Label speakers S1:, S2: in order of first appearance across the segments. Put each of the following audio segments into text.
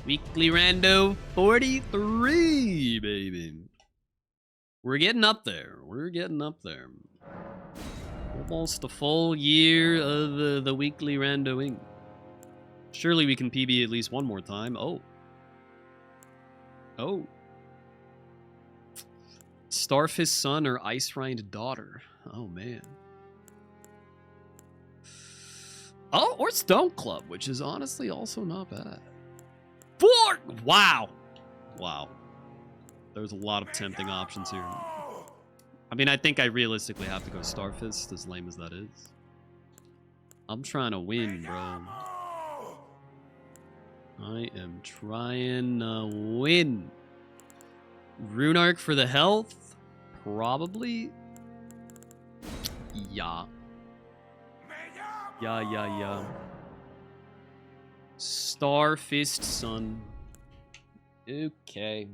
S1: Weekly rando 43, baby. We're getting up there. We're getting up there. Almost a full year of the weekly randoing. Surely we can PB at least one more time. Oh. Oh. Starfist son or Ice Rind daughter. Oh, man. Oh, or Stone Club, which is honestly also not bad. Wow. Wow. There's a lot of tempting options here. I mean, I think I realistically have to go Starfist, as lame as that is. I'm trying to win, bro. I am trying to win. Rune Arc for the health? Probably. Yeah. Yeah. Starfist, son. Okay.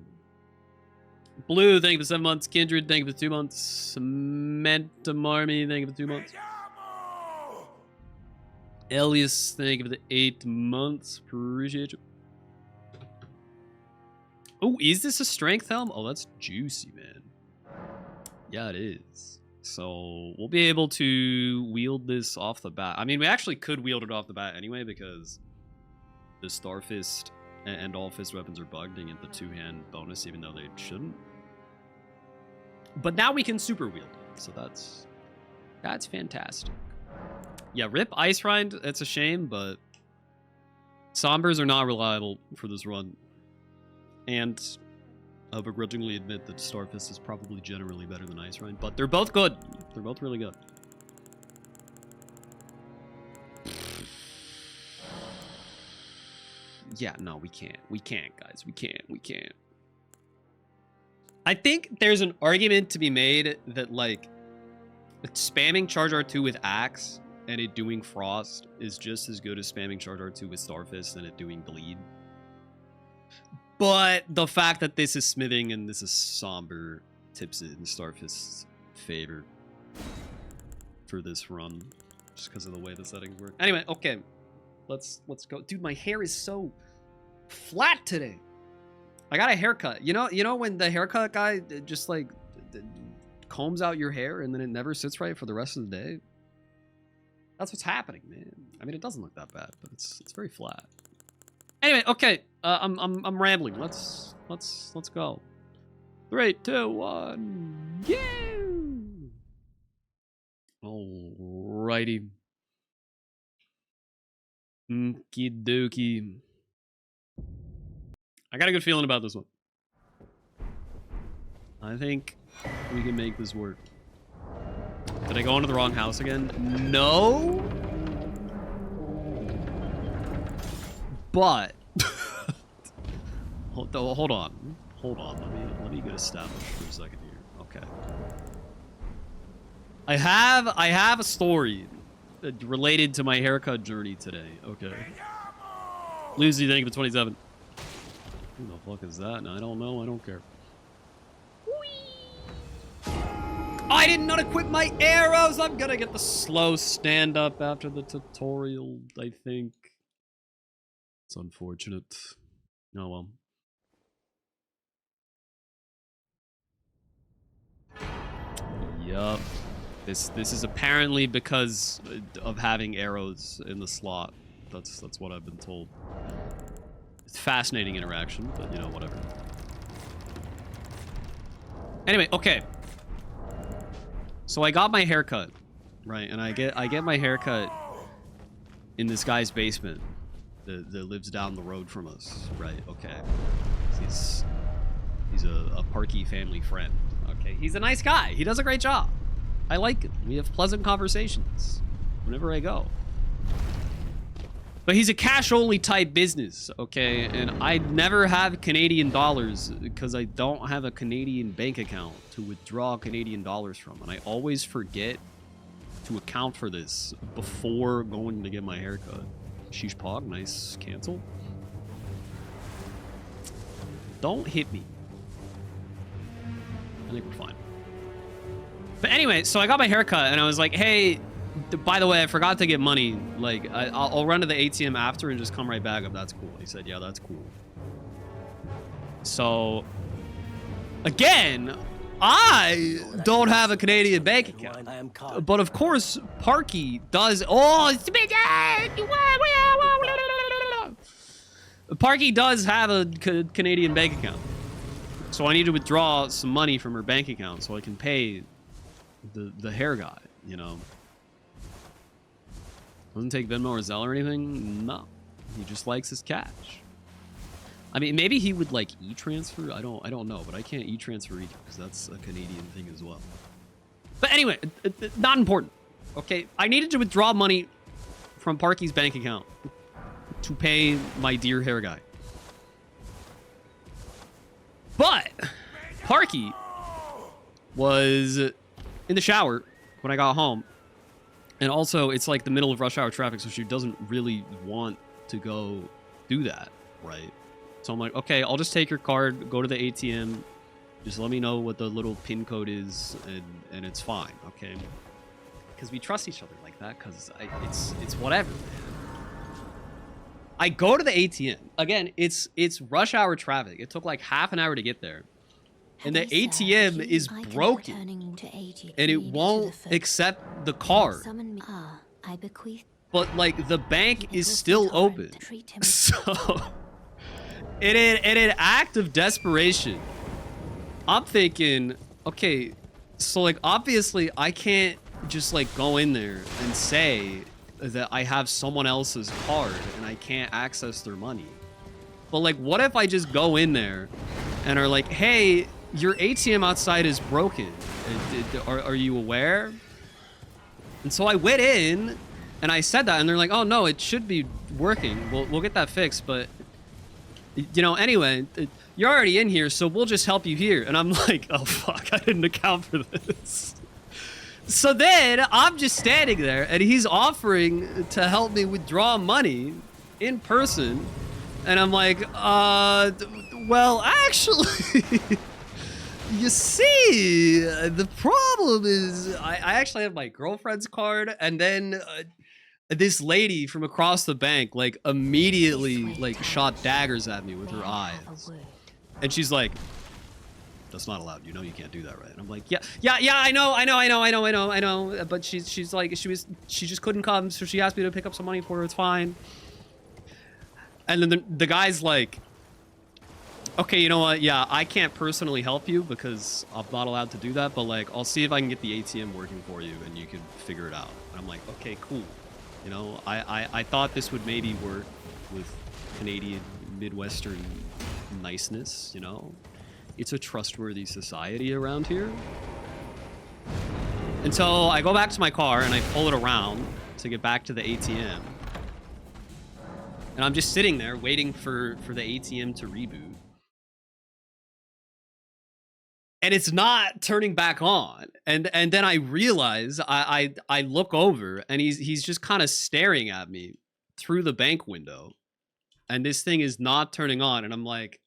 S1: Blue, thank you for 7 months. Kindred, thank you for 2 months. Cementum Army, thank you for 2 months. Elias, thank you for the 8 months. Appreciate you. Oh, is this a strength helm? Oh, that's juicy, man. Yeah, it is. So we'll be able to wield this off the bat. I mean, we actually could wield it off the bat anyway because the Starfist and all fist weapons are bugged and get the 2-hand bonus even though they shouldn't. But now we can super wield it, so that's fantastic. Yeah, rip Ice Rind. It's a shame, but Sombers are not reliable for this run. And I'll begrudgingly admit that Starfist is probably generally better than Ice Rind, but they're both good. They're both really good. Yeah, no, we can't. We can't, guys. We can't. I think there's an argument to be made that, like, spamming Charge R2 with Axe and it doing Frost is just as good as spamming Charge R2 with Starfist and it doing Bleed. But the fact that this is smithing and this is somber tips it in Starfist's favor for this run, just because of the way the settings work. Anyway, okay, let's go. Dude, my hair is so flat today. I got a haircut. You know when the haircut guy just like combs out your hair and then it never sits right for the rest of the day? That's what's happening, man. I mean, it doesn't look that bad, but it's very flat. Anyway, okay. I'm rambling. Let's go. 3, 2, 1. Yeah. Alrighty. Okie dokie. I got a good feeling about this one. I think we can make this work. Did I go into the wrong house again? No. But hold on. Let me get established for a second here. Okay. I have a story related to my haircut journey today. Okay. Lucy, thank you for 27. Who the fuck is that? I don't know. I don't care. I did not equip my arrows. I'm gonna get the slow stand up after the tutorial, I think. It's unfortunate. Oh well. Yup. This is apparently because of having arrows in the slot. That's what I've been told. It's fascinating interaction, but you know, whatever. Anyway, okay. So I got my haircut, right? And I get my haircut in this guy's basement that lives down the road from us, right? Okay. He's a Parky family friend. Okay, he's a nice guy. He does a great job. I like him. We have pleasant conversations whenever I go. But he's a cash-only type business, okay? And I never have Canadian dollars because I don't have a Canadian bank account to withdraw Canadian dollars from. And I always forget to account for this before going to get my haircut. Sheesh pog, nice cancel. Don't hit me. I think we're fine. But anyway, so I got my haircut and I was like, hey, By the way, I forgot to get money. Like, I'll run to the ATM after and just come right back if that's cool. He said, yeah, that's cool. So, again, I don't have a Canadian bank account. But of course, Parky does. Oh, Parky does have a Canadian bank account. So I need to withdraw some money from her bank account so I can pay the hair guy, you know. Doesn't take Venmo or Zelle or anything? No. He just likes his cash. I mean, maybe he would like e-transfer. I don't know, but I can't e-transfer either because that's a Canadian thing as well. But anyway, not important. Okay, I needed to withdraw money from Parky's bank account to pay my dear hair guy. But Parky was in the shower when I got home. And also, it's like the middle of rush hour traffic, so she doesn't really want to go do that, right? So I'm like, okay, I'll just take your card, go to the ATM, just let me know what the little PIN code is, and it's fine, okay? Because we trust each other like that, because it's whatever, man. I go to the ATM. Again, it's rush hour traffic. It took like half an hour to get there. And the ATM is broken, and it won't accept the card. But like the bank is still open. So in an act of desperation, I'm thinking, okay, so like obviously I can't just like go in there and say that I have someone else's card and I can't access their money. But like, what if I just go in there and are like, hey, your ATM outside is broken. Are you aware? And so I went in and I said that, and they're like, oh no, it should be working. We'll get that fixed, but you know, anyway, you're already in here, so we'll just help you here. And I'm like, oh fuck, I didn't account for this. So then I'm just standing there and he's offering to help me withdraw money in person. And I'm like, well, actually, you see, the problem is I actually have my girlfriend's card, and then this lady from across the bank like immediately like shot daggers at me with her eyes. And she's like, that's not allowed. You know you can't do that, right? And I'm like, yeah, I know. But she's like, she just couldn't come, so she asked me to pick up some money for her. It's fine. And then the guy's like, okay, you know what? Yeah, I can't personally help you because I'm not allowed to do that, but like, I'll see if I can get the ATM working for you and you can figure it out. And I'm like, okay, cool. You know, I thought this would maybe work with Canadian Midwestern niceness, you know? It's a trustworthy society around here. And so I go back to my car and I pull it around to get back to the ATM. And I'm just sitting there waiting for the ATM to reboot. And it's not turning back on. And then I realize I look over and he's just kind of staring at me through the bank window. And this thing is not turning on. And I'm like,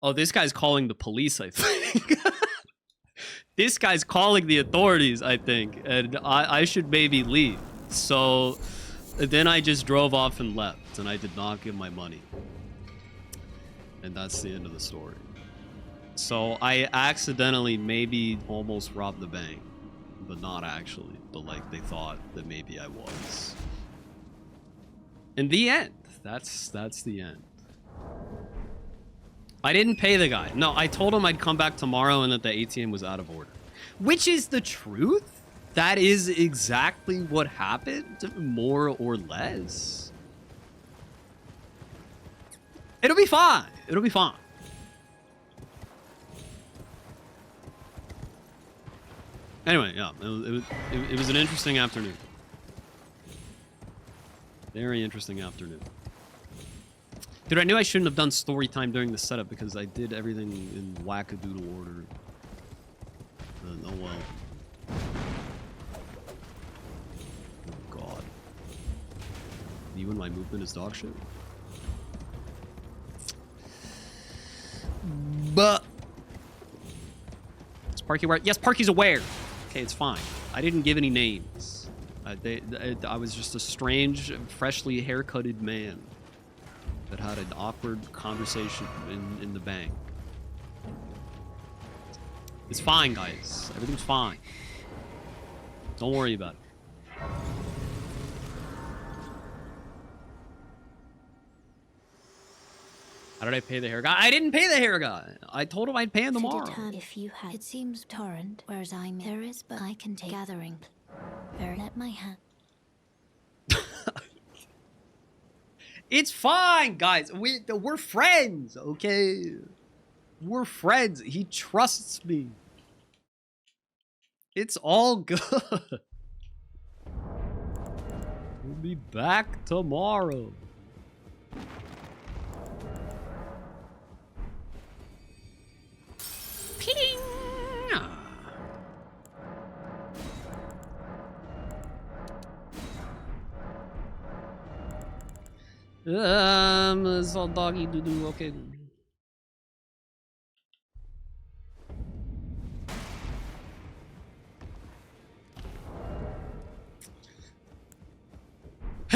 S1: oh, this guy's calling the police, I think. This guy's calling the authorities, I think. And I should maybe leave. So then I just drove off and left. And I did not give my money. And that's the end of the story. So I accidentally maybe almost robbed the bank, but not actually. But like they thought that maybe I was. In the end, that's the end. I didn't pay the guy. No, I told him I'd come back tomorrow and that the ATM was out of order. Which is the truth. That is exactly what happened, more or less. It'll be fine. It'll be fine. Anyway, yeah, it was an interesting afternoon. Very interesting afternoon. Dude, I knew I shouldn't have done story time during the setup because I did everything in wackadoodle order. Oh well. Oh god. You and my movement is dog shit? But is Parky aware? Yes, Parky's aware. Okay, it's fine. I didn't give any names. I was just a strange, freshly haircutted man that had an awkward conversation in the bank. It's fine, guys. Everything's fine. Don't worry about it. How did I pay the hair guy? I didn't pay the hair guy. I told him I'd pay him tomorrow.
S2: If you had, it seems torrent, whereas I'm there is, but I can take gathering. Let my hand.
S1: It's fine, guys. We're friends, okay? We're friends. He trusts me. It's all good. We'll be back tomorrow. Ping! It's all doggy doo doo. Okay.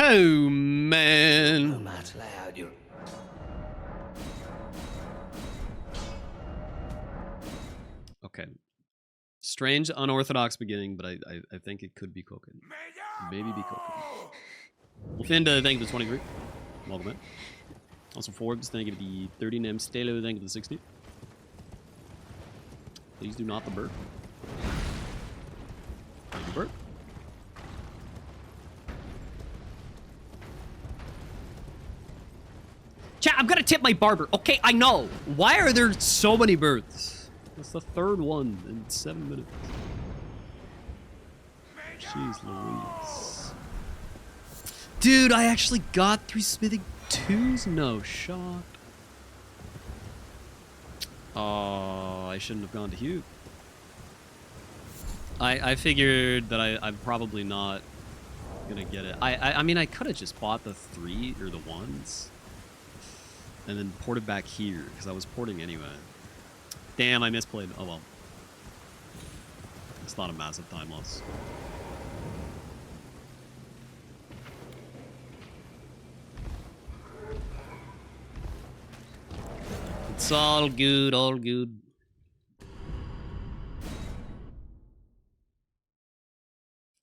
S1: Oh man. Okay. Strange, unorthodox beginning, but I think it could be cooking. Maybe be cooking. Well, Finda, thank you for the 23. Welcome in. Also, Forbes, thank you for the 30. Nem Stalo, thank you for the 60. Please do not the burp. Thank you, burp. Chat, I'm gonna tip my barber. Okay, I know. Why are there so many births? It's the third one in 7 minutes. Jeez Louise. Dude, I actually got 3 smithing 2s? No shot. Oh, I shouldn't have gone to Hugh. I figured that I'm probably not gonna get it. I mean, I could have just bought the 3 or the 1s. And then ported back here, because I was porting anyway. Damn, I misplayed. Oh well. It's not a massive time loss. It's all good, all good.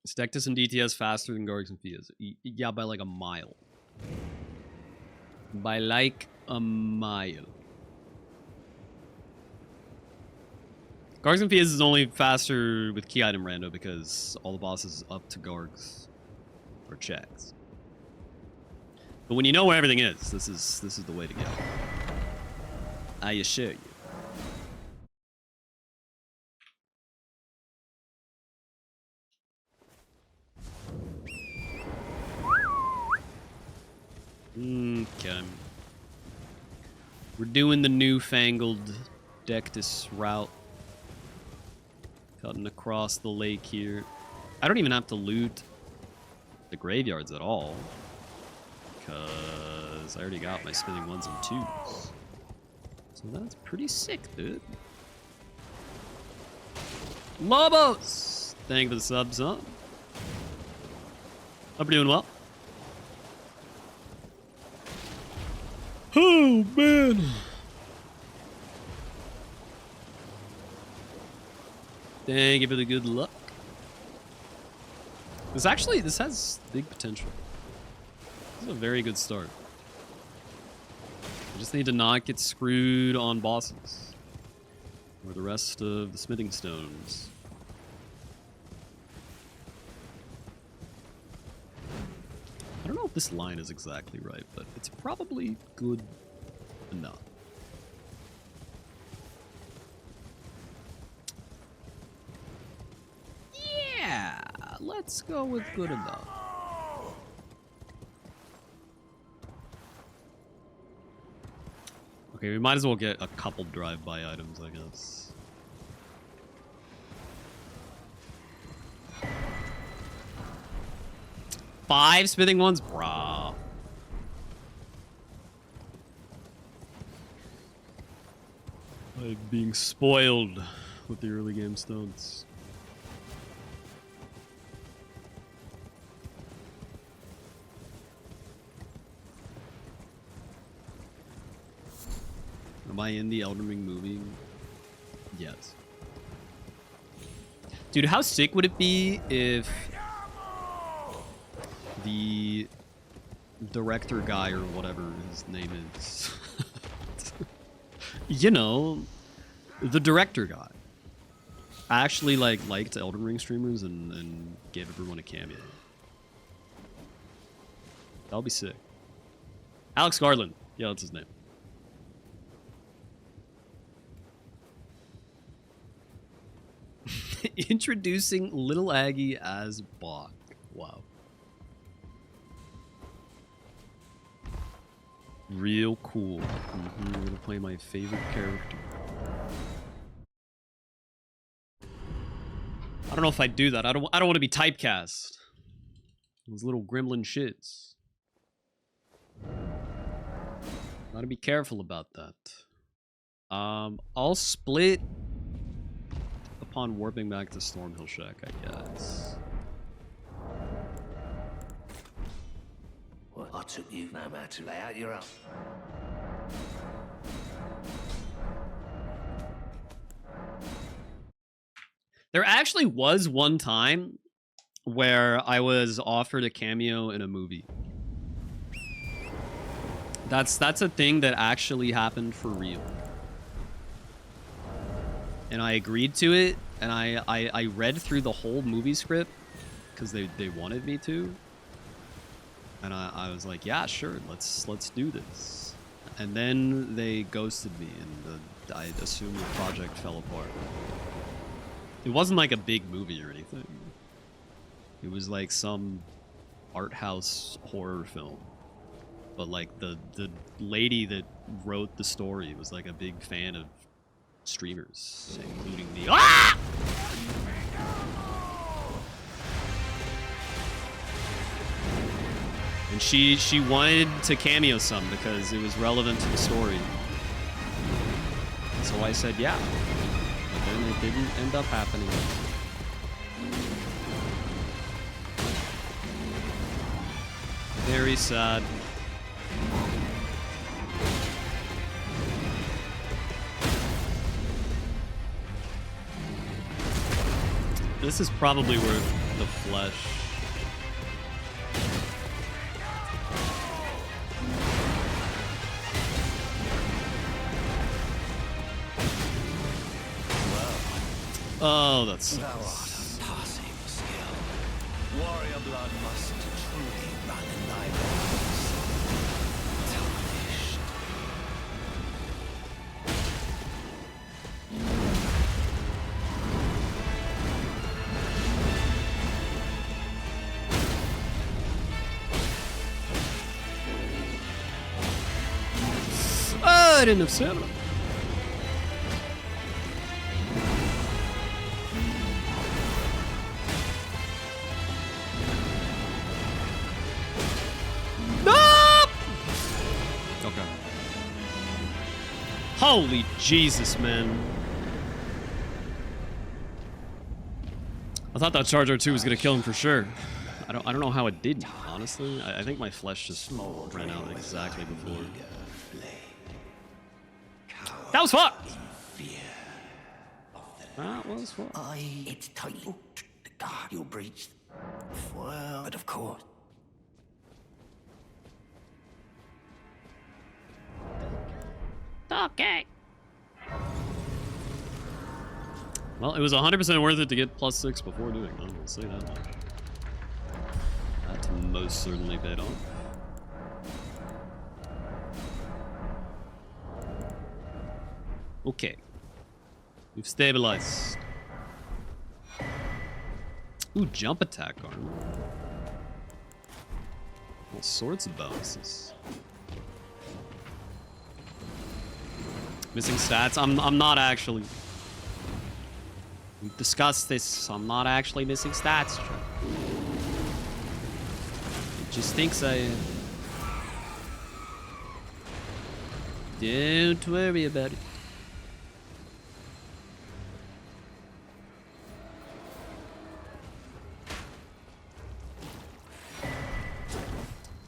S1: Stectus and DTS faster than Gargs and Fias. Yeah, by like a mile. By like a mile. Gargs and Fias is only faster with key item rando because all the bosses up to Gargs are checks. But when you know where everything is, this is the way to go. I assure you. Okay. We're doing the newfangled Dectus route. Cutting across the lake here. I don't even have to loot the graveyards at all. Because I already got my spinning 1s and 2s. So that's pretty sick, dude. Lobos! Thank you for the subs, huh? Hope you're doing well. Oh, man. Thank you for the good luck. This has big potential. This is a very good start. I just need to not get screwed on bosses. Or the rest of the smithing stones. I don't know if this line is exactly right, but it's probably good enough. Yeah, let's go with good enough. Okay, we might as well get a couple drive-by items, I guess. Five smithing 1s? Brah. I'm being spoiled with the early game stones. Am I in the Elden Ring movie? Yes. Dude, how sick would it be if the director guy or whatever his name is, you know, the director guy, actually liked Elden Ring streamers and gave everyone a cameo. That would be sick. Alex Garland. Yeah, that's his name. Introducing LilAggy as Bach. Wow. Real cool. I'm gonna play my favorite character. I don't know if I'd do that. I don't want to be typecast. Those little gremlin shits. Gotta be careful about that. I'll split upon warping back to Stormhill Shack, I guess.
S3: Well, I took you no man to lay out your own.
S1: There actually was one time where I was offered a cameo in a movie. That's a thing that actually happened for real. And I agreed to it, and I read through the whole movie script because they wanted me to. And I was like, yeah, sure, let's do this. And then they ghosted me, and I assumed the project fell apart. It wasn't like a big movie or anything. It was like some art house horror film. But like the lady that wrote the story was like a big fan of streamers, including me. Ah! And she wanted to cameo some because it was relevant to the story. So I said yeah. But then it didn't end up happening. Very sad. This is probably worth the flesh. Oh, that's.
S3: Thou art a passing skill. Warrior blood must truly run in thy veins. Tarnished.
S1: Oh, I didn't have stamina. Holy Jesus, man. I thought that Charger 2 was gonna kill him for sure. I don't know how it didn't, honestly. I think my flesh just ran out exactly before. That was fucked! That was fucked.
S3: It's tightly the guard you breached. Well, but of course.
S1: Okay. Well, it was 100% worth it to get +6 before doing that. I'll say that much. That most certainly paid off. Okay. We've stabilized. Ooh, jump attack armor. All sorts of bonuses. Missing stats. I'm not actually. We've discussed this. I'm not actually missing stats. It just thinks I am. Don't worry about it.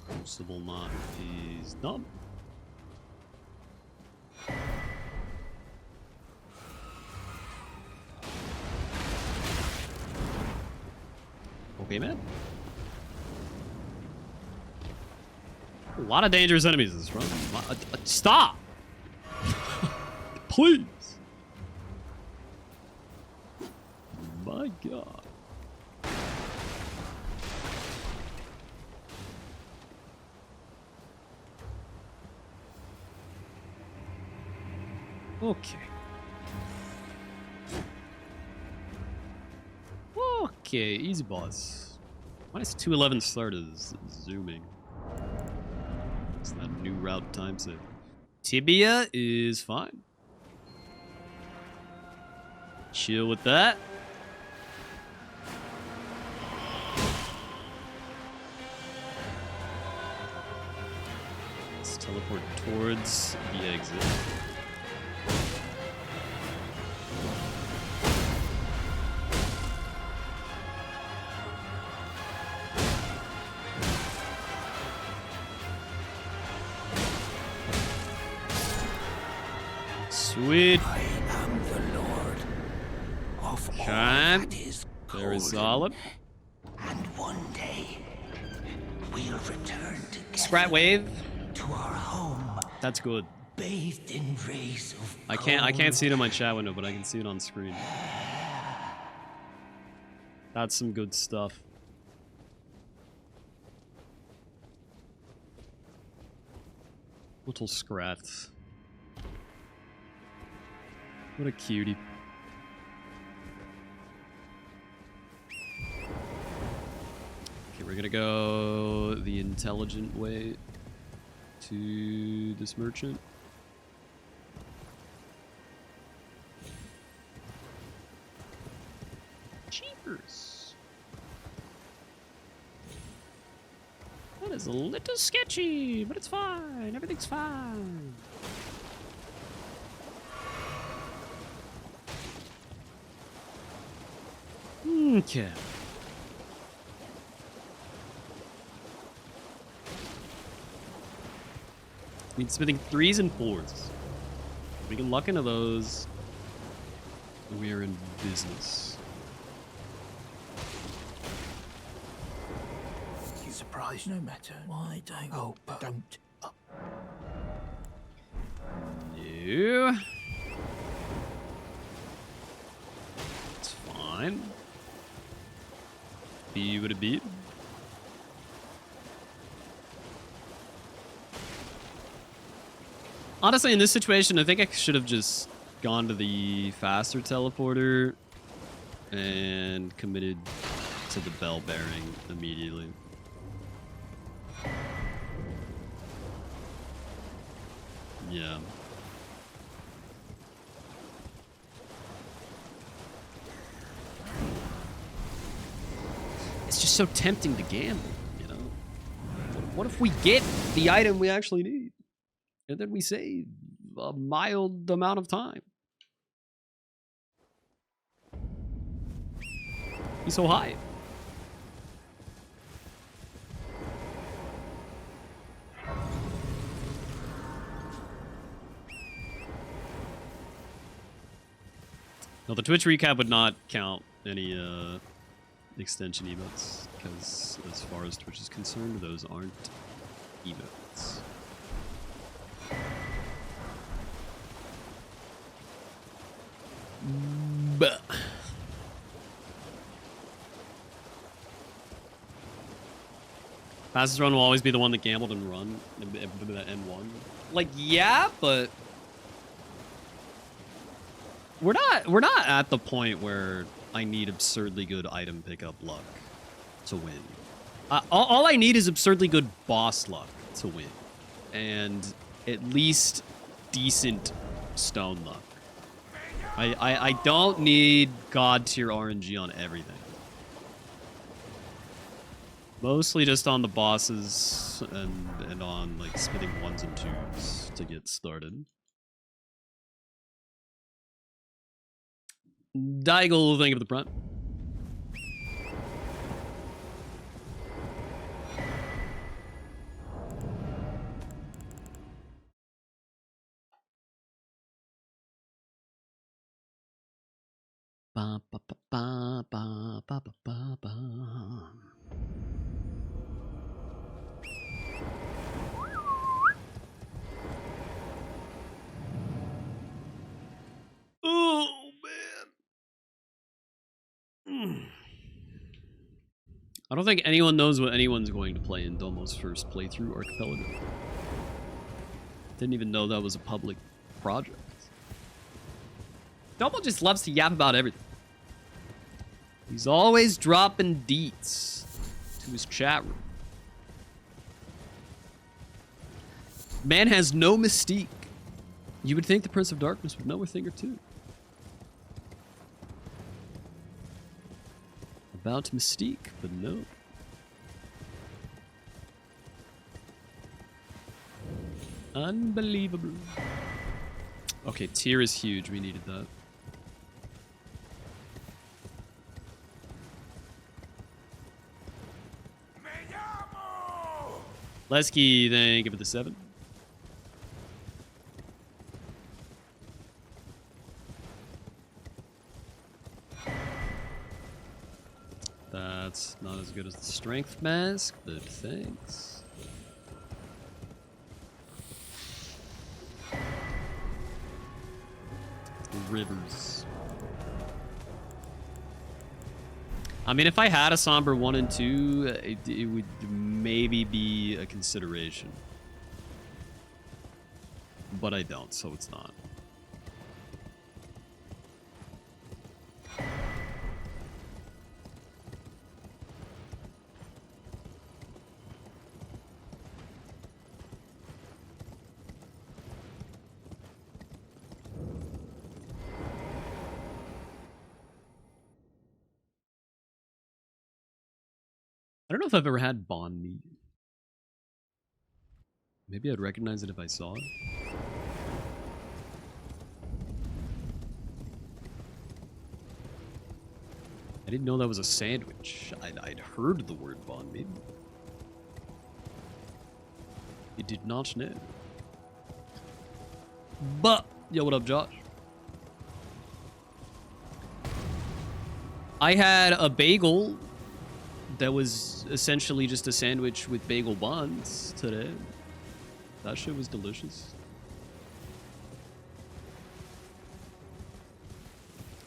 S1: Crucible mod is done. Okay, man. A lot of dangerous enemies in this run. Stop! Please! My god. Okay. Okay, easy boss. Minus 211 start is zooming. It's that new route time save. Tibia is fine. Chill with that. Let's teleport towards the exit. Sweet.
S3: I am the Lord of all
S1: Okay.
S3: that is
S1: Very
S3: golden.
S1: solid.
S3: And one day, we'll return
S1: Scrat
S3: together
S1: wave.
S3: to our home,
S1: That's good.
S3: bathed in rays of
S1: I can't
S3: gold.
S1: see it in my chat window, but I can see it on screen. That's some good stuff. Little Scrat. What a cutie. Okay, we're gonna go the intelligent way to this merchant. Cheapers. That is a little sketchy, but it's fine. Everything's fine. Okay. Need smithing 3s and 4s. We can luck into those. We are in business.
S3: You surprised no matter. Why don't? Oh, don't.
S1: No. It's fine. Be what it be. Honestly, in this situation, I think I should have just gone to the faster teleporter and committed to the bell bearing immediately. Yeah. It's just so tempting to gamble, you know? What if we get the item we actually need? And then we save a mild amount of time. He's so high. No, the Twitch recap would not count any extension emotes, because as far as Twitch is concerned, those aren't emotes. But fastest run will always be the one that gambled and run and won. Like, yeah, but we're not at the point where I need absurdly good item pickup luck to win. All I need is absurdly good boss luck to win, and at least decent stone luck. I don't need god tier RNG on everything. Mostly just on the bosses and on like spinning 1s and 2s to get started. Daigle, think of the front. Ba, ba, ba, ba, ba, ba, ba, ba, ba. Oh man. I don't think anyone knows what anyone's going to play in Domo's first playthrough Archipelago. Didn't even know that was a public project. Domo just loves to yap about everything. He's always dropping deets to his chat room. Man has no mystique. You would think the Prince of Darkness would know a thing or two about mystique, but no. Unbelievable. Okay, tier is huge. We needed that. Lesky, then give it the 7. That's not as good as the strength mask, but thanks. Rivers. I mean, if I had a somber 1 and 2, it would maybe be a consideration. But I don't, so it's not. I don't know if I've ever had bond meat. Maybe I'd recognize it if I saw it. I didn't know that was a sandwich. I'd heard the word bond meat. I did not know. But, yo, what up, Josh? I had a bagel that was essentially just a sandwich with bagel buns today. That shit was delicious.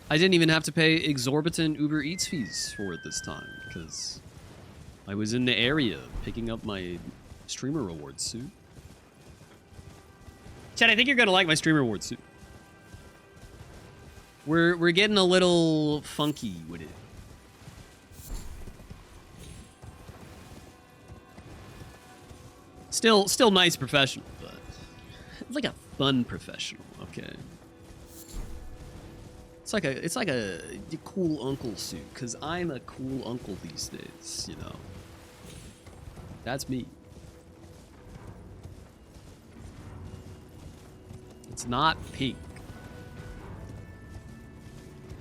S1: I didn't even have to pay exorbitant Uber Eats fees for it this time because I was in the area picking up my streamer rewards suit. Chad, I think you're gonna like my streamer rewards suit. We're getting a little funky with it. Still nice professional, but it's like a fun professional, okay? It's like a cool uncle suit, cause I'm a cool uncle these days, you know. That's me. It's not pink.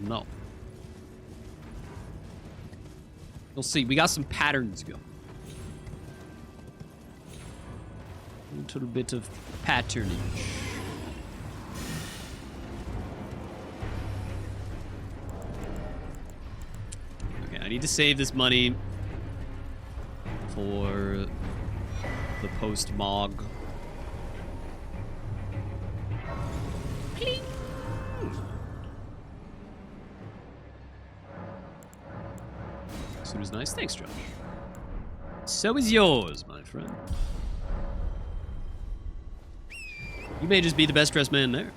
S1: No. You'll see, we got some patterns going. A little bit of patternage. Okay, I need to save this money for the post-mog. Pling! Suit is nice. Thanks, Josh. So is yours, my friend. You may just be the best dressed man there.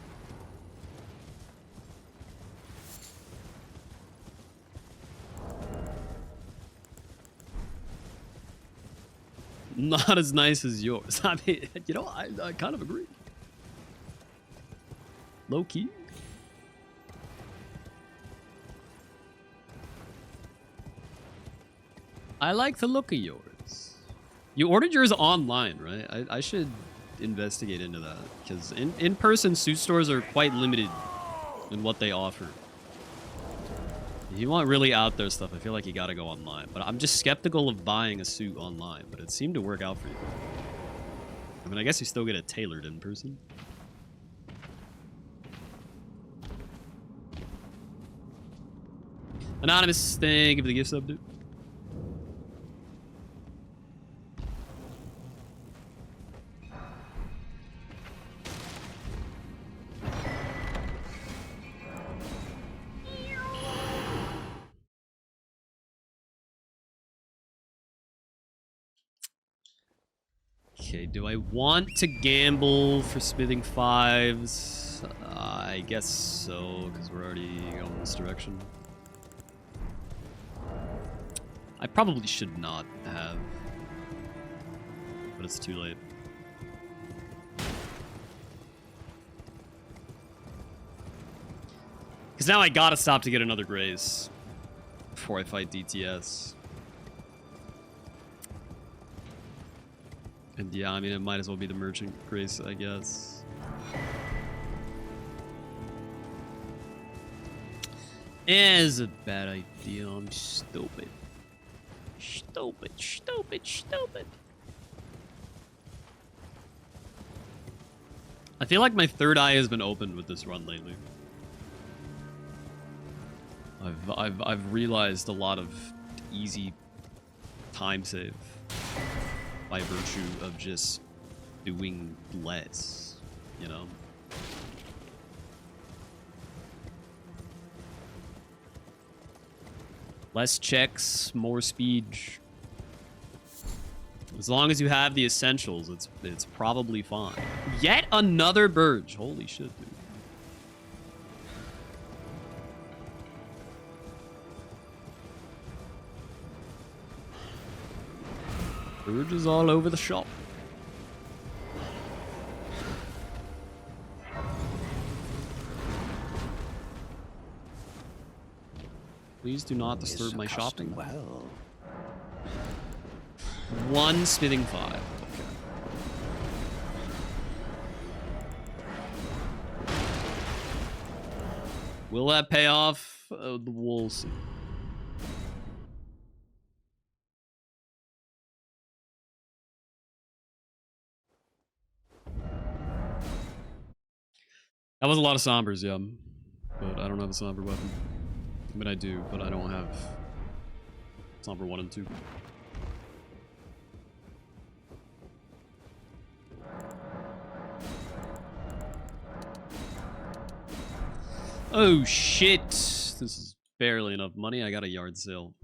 S1: Not as nice as yours. I mean, you know, I kind of agree. Low key. I like the look of yours. You ordered yours online, right? I should investigate into that because in-person suit stores are quite limited in what they offer. If you want really out there stuff, I feel like you gotta go online, but I'm just skeptical of buying a suit online, but it seemed to work out for you. I mean, I guess you still get it tailored in person. Anonymous, thank you for the gift sub, dude. Okay, do I want to gamble for smithing 5s? I guess so, because we're already going this direction. I probably should not have, but it's too late. Because now I gotta stop to get another grace before I fight DTS. And yeah, I mean, it might as well be the merchant grace, I guess. It's a bad idea. I'm stupid. Stupid, stupid, stupid. I feel like my third eye has been opened with this run lately. I've realized a lot of easy time save by virtue of just doing less, you know? Less checks, more speed. As long as you have the essentials, it's probably fine. Yet another Burge. Holy shit, dude. Burge is all over the shop. Please do not disturb my shopping.
S3: Well,
S1: One smithing 5. Okay. Will that pay off? We'll see. That was a lot of sombers, yeah. But I don't have a somber weapon. I mean, I do, but I don't have somber 1 and 2. Oh shit! This is barely enough money. I got a yard sale.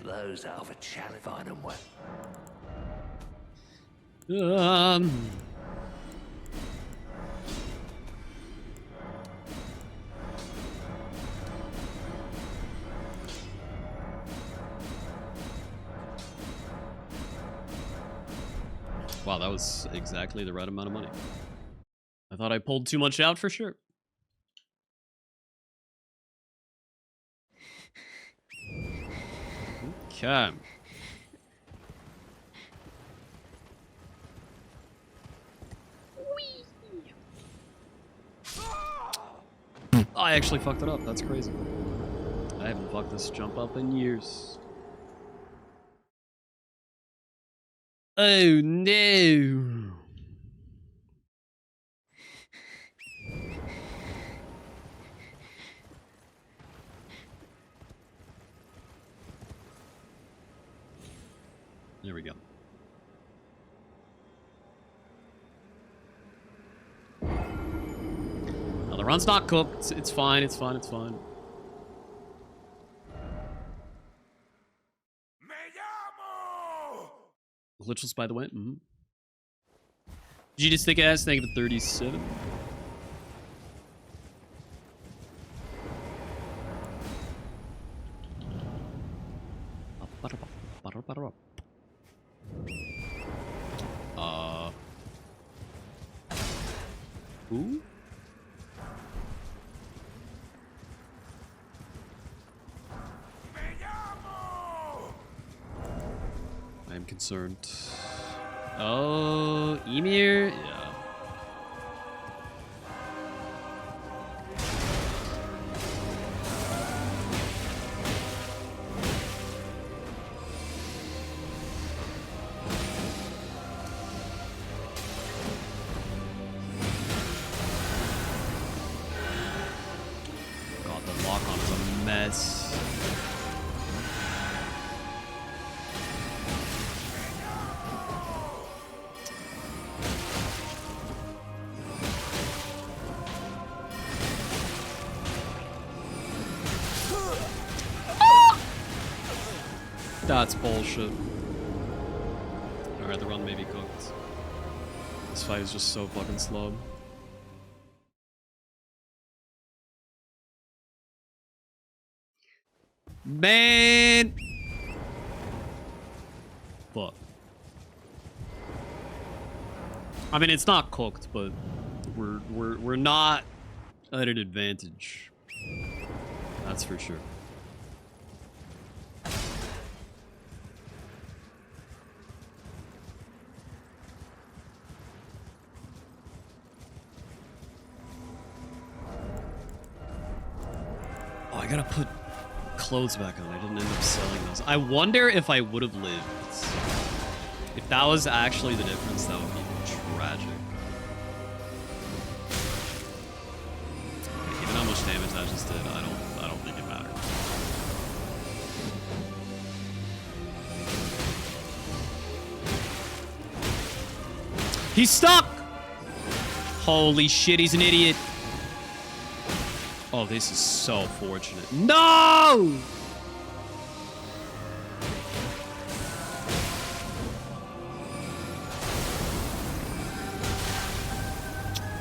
S3: those out of a challenge, find them well.
S1: Wow, that was exactly the right amount of money. I thought I pulled too much out for sure. Okay. I actually fucked it up. That's crazy. I haven't fucked this jump up in years. Oh no. There we go. Now the run's not cooked. It's fine, it's fine, it's fine. Glitchless, by the way. Mm-hmm. Genius thick ass, thank you for 37. Who? I am concerned. Oh, Emir? Yeah. That's bullshit. Alright, the run may be cooked. This fight is just so fucking slow. Man! Fuck. I mean, it's not cooked, but we're not at an advantage. That's for sure. Oh, I gotta put clothes back on. I didn't end up selling those. I wonder if I would have lived. If that was actually the difference, that would be tragic. Okay, given how much damage that just did, I don't think it mattered. He's stuck! Holy shit, he's an idiot. Oh, this is so fortunate. No!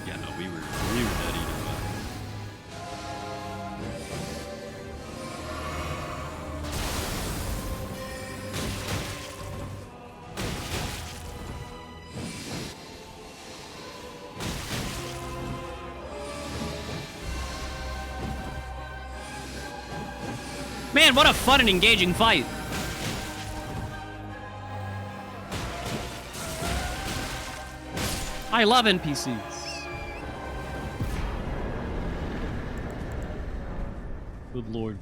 S1: Yeah, no, we were dead either way. Man, what a fun and engaging fight. I love NPCs. Good lord.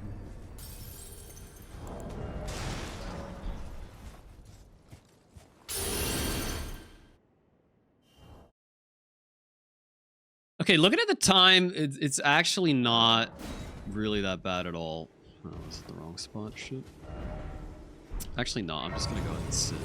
S1: Okay, looking at the time, it's actually not really that bad at all. Oh, this is the wrong spot. Shit. Actually, no. I'm just gonna go ahead and sit.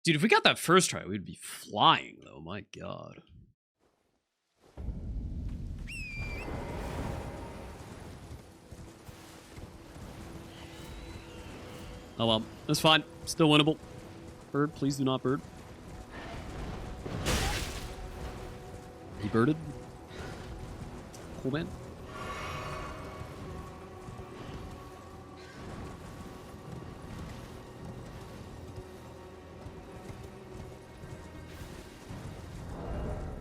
S1: Dude, if we got that first try, we'd be flying, though. My god. Oh well, that's fine. Still winnable. Bird, please do not bird. He birded. Cool, man.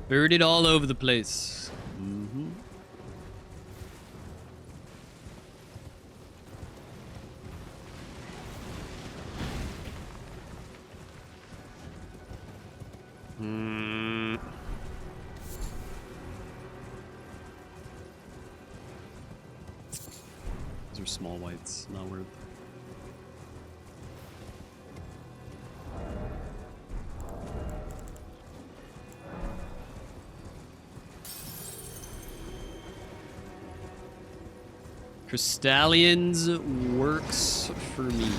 S1: Birded all over the place. Mm-hmm. Those are small whites, not worth. Crystallians works for me.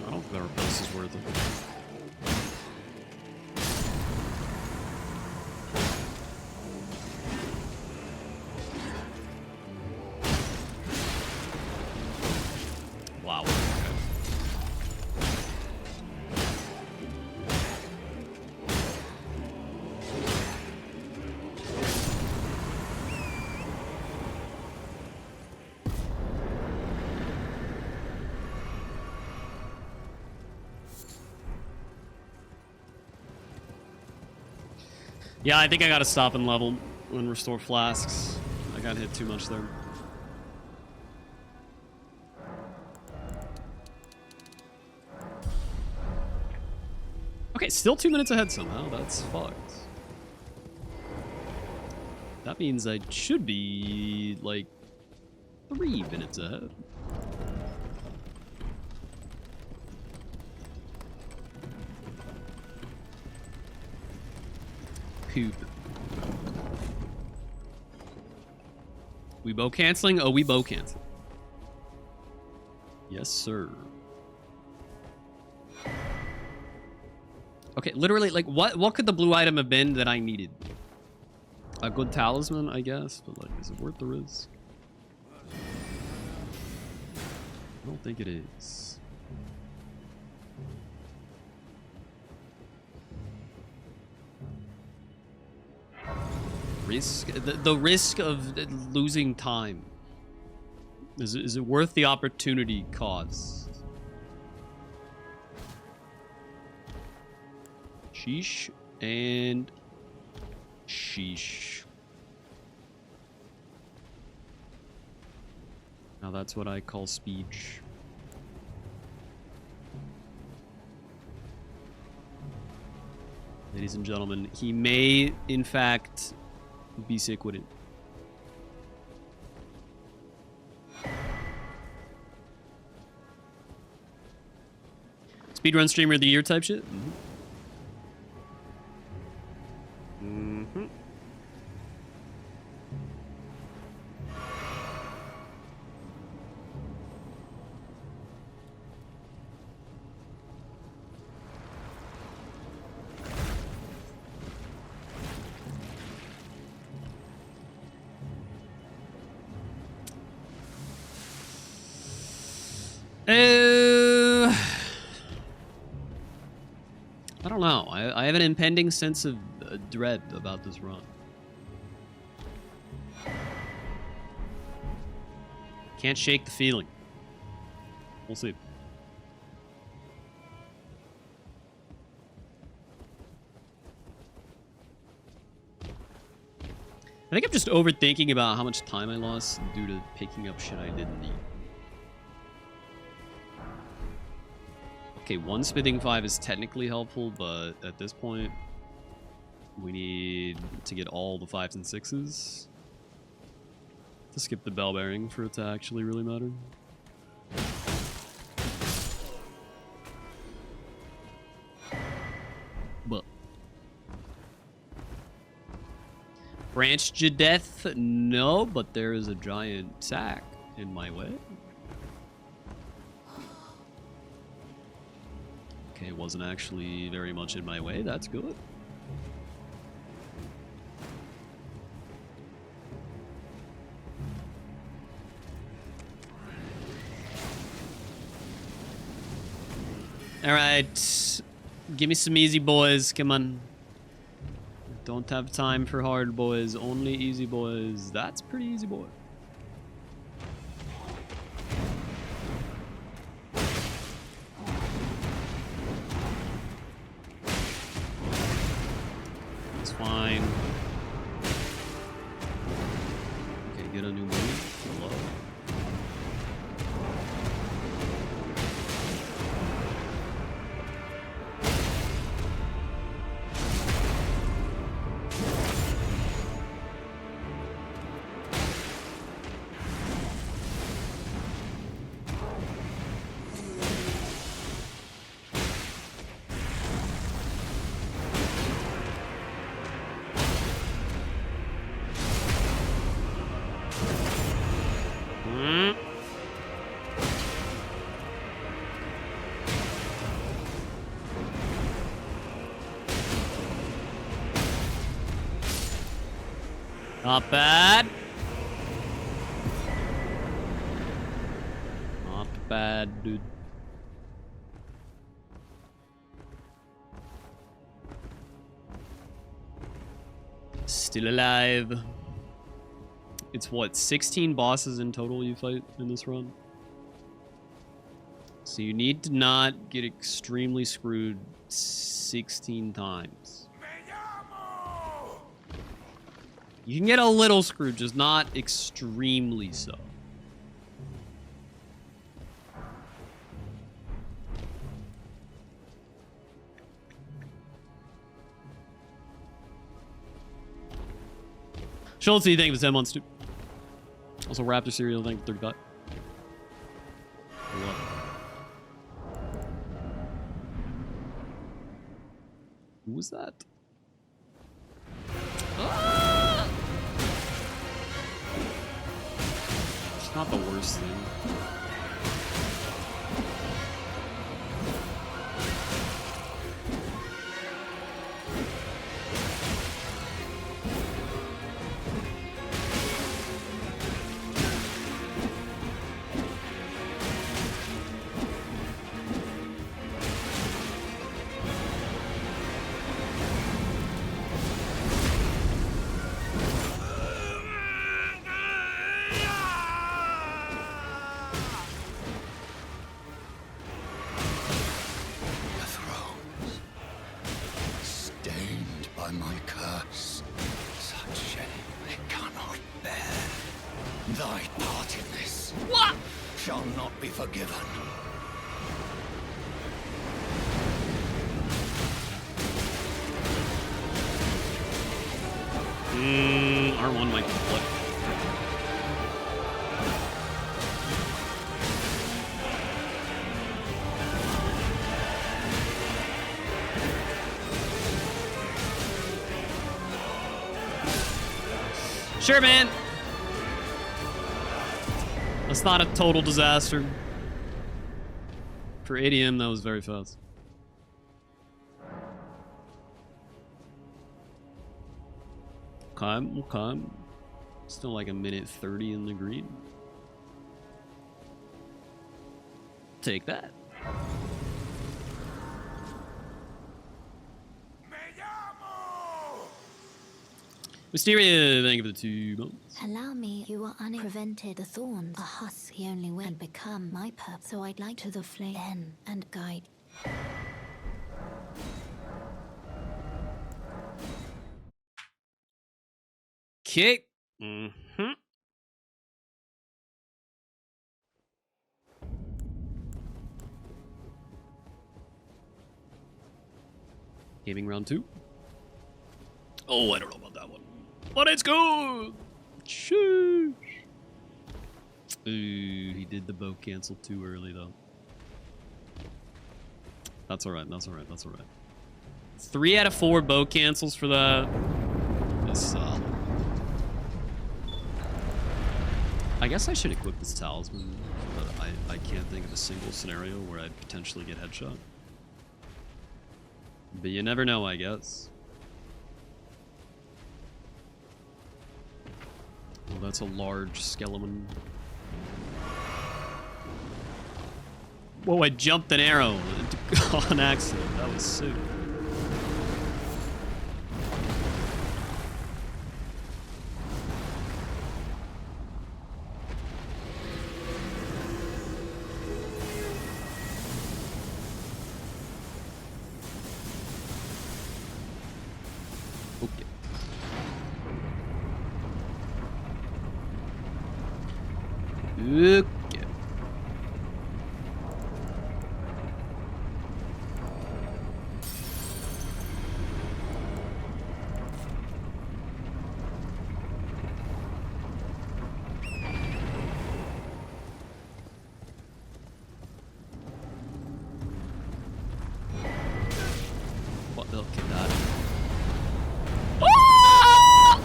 S1: I don't think our base is worth it. Wow. Yeah, I think I gotta stop and level and restore flasks. I got hit too much there. Okay, still 2 minutes ahead somehow. That's fucked. That means I should be, like, 3 minutes ahead. Poop. We bow canceling? Oh, we bow cancel. Yes, sir. Okay, literally, like, what could the blue item have been that I needed? A good talisman, I guess, but like, is it worth the risk? I don't think it is. Risk? The risk of losing time. Is it worth the opportunity cost? Sheesh and sheesh. Now that's what I call speech. Ladies and gentlemen, he may, in fact, be sick with it. Speedrun streamer of the year type shit? Mm-hmm. I don't know. I have an impending sense of dread about this run. Can't shake the feeling. We'll see. I think I'm just overthinking about how much time I lost due to picking up shit I didn't need. Okay, one spitting 5 is technically helpful, but at this point, we need to get all the 5s and 6s to skip the bell bearing for it to actually really matter. But Branch Jadeth, no, but there is a giant sack in my way. Okay, it wasn't actually very much in my way. That's good. All right. Give me some easy boys. Come on. Don't have time for hard boys. Only easy boys. That's pretty easy boy. Fine. Okay, get a new move. Hello. Not bad. Not bad, dude. Still alive. It's what, 16 bosses in total you fight in this run? So you need to not get extremely screwed 16 times. You can get a little screwed, just not extremely so. Schultz, thank you for 10 months, too. Also, Raptor Cereal, thank you for 35. Who was that? Ah! not the worst thing.
S3: My curse, such shame I cannot bear. Thy part in this shall not be forgiven.
S1: R1 might conflict. Sure, man. That's not a total disaster. For ADM, that was very fast. Okay. Still like a minute 30 in the green. Take that. Mysteria, thank you for the 2 months.
S2: Allow me, you are unprevented. The thorns, a husk, the only way and become my purpose. So I'd like to the flame and guide.
S1: Okay. Gaming round 2. Oh, I don't know about that one. But it's good! Sheesh. Ooh, he did the bow cancel too early, though. That's alright, that's alright, that's alright. 3 out of 4 bow cancels for that. That's solid. I guess I should equip this talisman, but I can't think of a single scenario where I'd potentially get headshot. But you never know, I guess. Well, that's a large skeleton. Whoa, I jumped an arrow on accident. That was sick. Okay. Okay. What the fuck is that? Ah!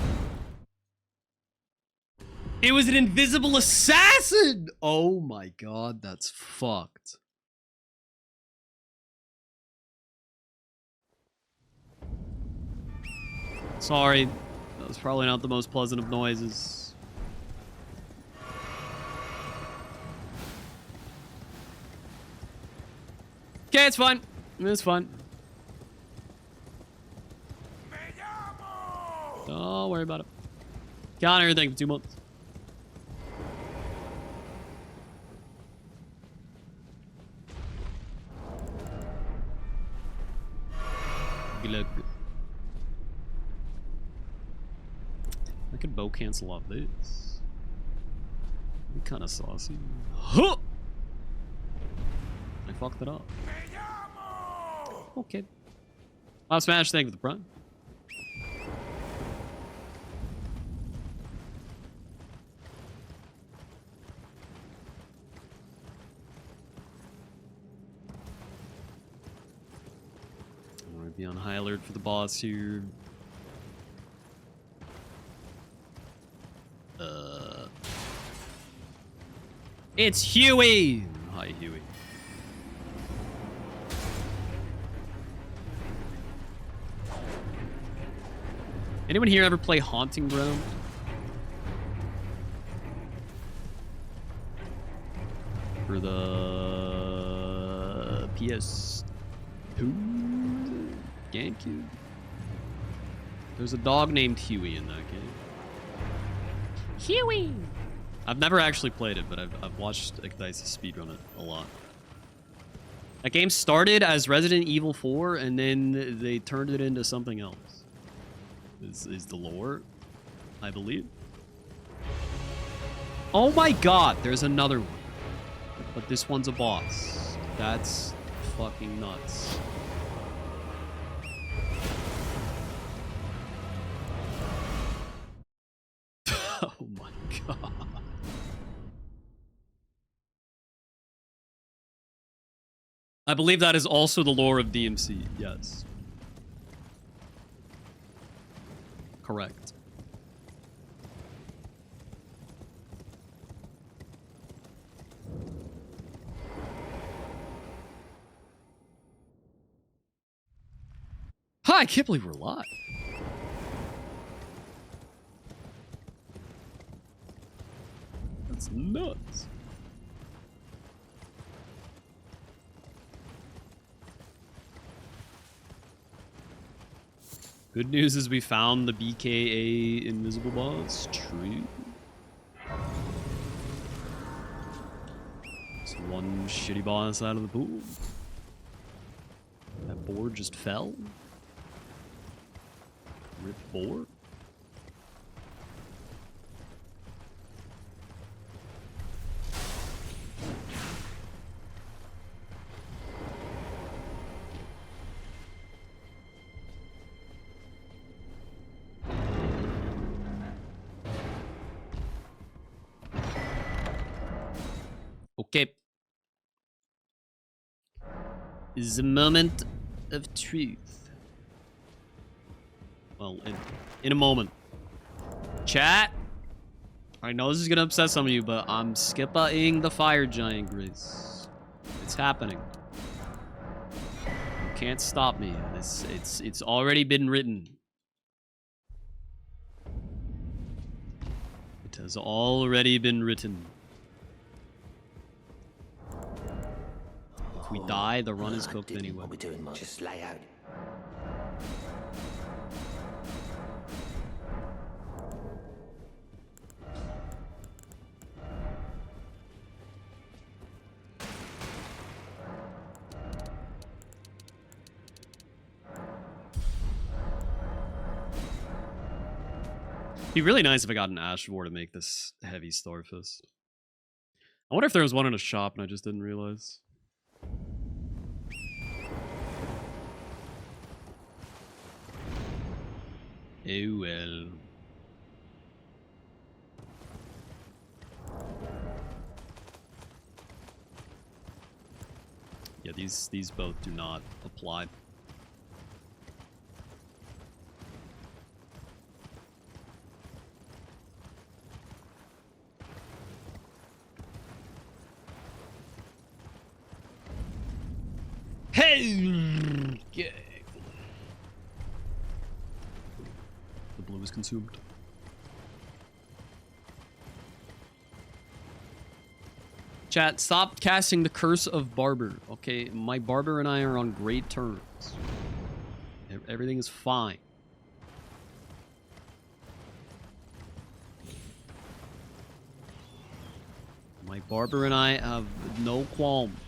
S1: It was an invisible assassin! Oh my god, that's fucked. Sorry, that was probably not the most pleasant of noises. Okay, it's fine. It's fine. Don't worry about it. Got everything for 2 months. Glug. I could bow cancel off this. Kind of saucy. Huh! I fucked it up. Okay. I'll smash thing with the prime. Be on high alert for the boss here. It's Huey! Hi, Huey. Anyone here ever play Haunting Ground? For the PS2? GameCube? There's a dog named Huey in that game. Huey! I've never actually played it, but I've watched Ignice speedrun it a lot. That game started as Resident Evil 4, and then they turned it into something else. Is the lore, I believe. Oh my god, there's another one. But this one's a boss. That's fucking nuts. Oh my god. I believe that is also the lore of DMC, yes. Correct. Hi, I can't believe we're live. That's nuts. Good news is we found the BKA invisible boss. True. It's one shitty boss out of the pool. That board just fell. Rip board. Okay. Is a moment of truth. Well, in a moment. Chat. I know this is gonna upset some of you, but I'm skipping the fire giant grace. It's happening. You can't stop me. It's already been written. It has already been written. If we die, the run is cooked anyway.
S4: What we're doing, just lay out.
S1: It'd be really nice if I got an Ashvor to make this heavy Starfist. I wonder if there was one in a shop and I just didn't realize. Oh well. Yeah, these both do not apply. Hey! Yeah. The blue is consumed. Chat, stop casting the curse of Barber. Okay, my Barber and I are on great terms. Everything is fine. My Barber and I have no qualms.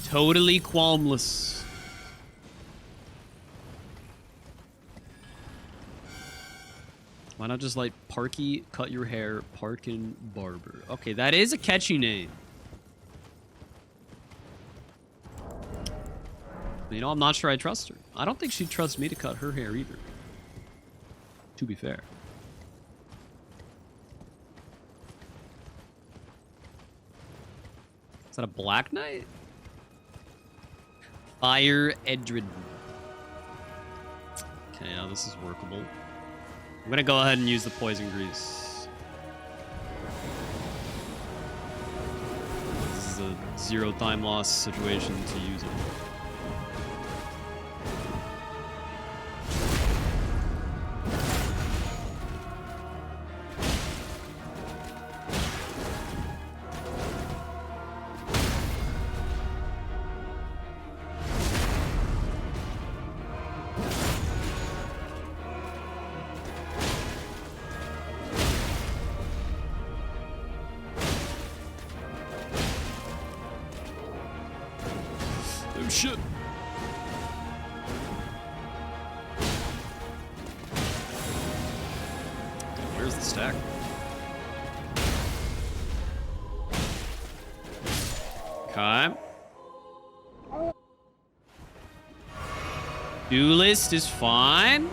S1: Totally qualmless. Why not just like Parky, cut your hair, Parkin Barber? Okay, that is a catchy name. You know, I'm not sure I trust her. I don't think she'd trust me to cut her hair either. To be fair. Is that a Black Knight? Fire Edred. Okay, yeah, this is workable. I'm gonna go ahead and use the poison grease. This is a 0 time loss situation to use it. Oh shit. Where's the stack? Okay. Duelist is fine.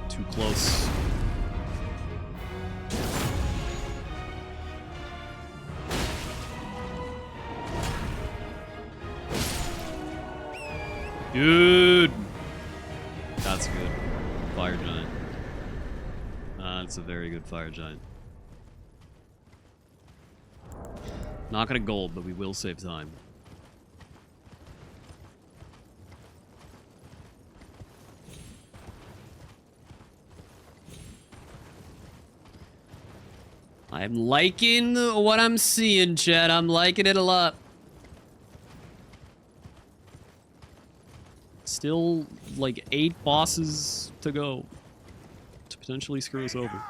S1: Too close. Dude! That's good. Fire giant. That's a very good fire giant. Not gonna gold, but we will save time. I'm liking what I'm seeing, chat. I'm liking it a lot. Still, like, 8 bosses to go to potentially screw us over.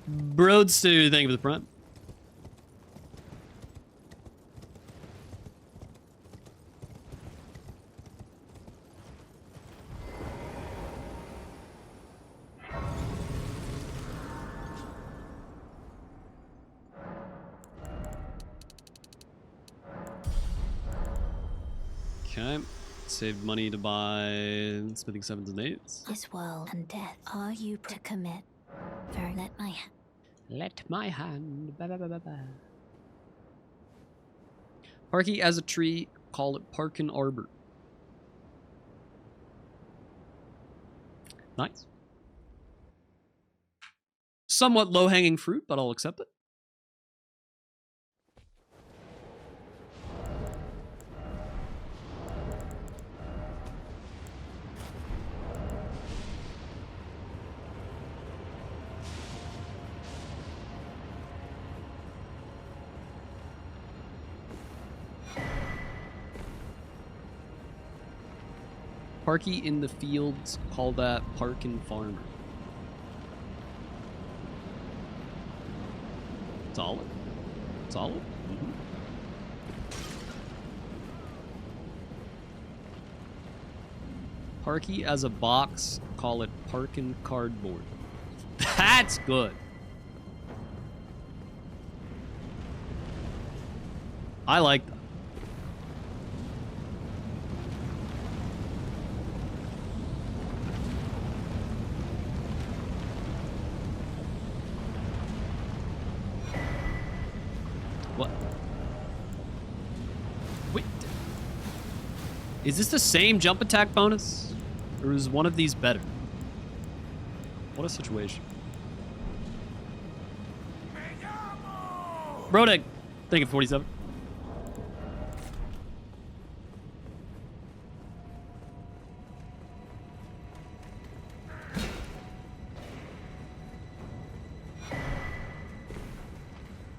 S1: Broadster, thank you for the prime. Okay. Saved money to buy smithing 7s and 8s.
S2: This world and death. Are you to commit? Very let my hand.
S1: Let my hand. Ba, ba, ba, ba, ba. Parky as a tree, call it Parkin Arbor. Nice. Somewhat low-hanging fruit, but I'll accept it. Parky in the fields, call that Parkin Farmer. Solid. Solid? Mm-hmm. Parky as a box, call it Parkin Cardboard. That's good. I like that. What? Wait. Is this the same jump attack bonus? Or is one of these better? What a situation. Brodeg, thank you, 47.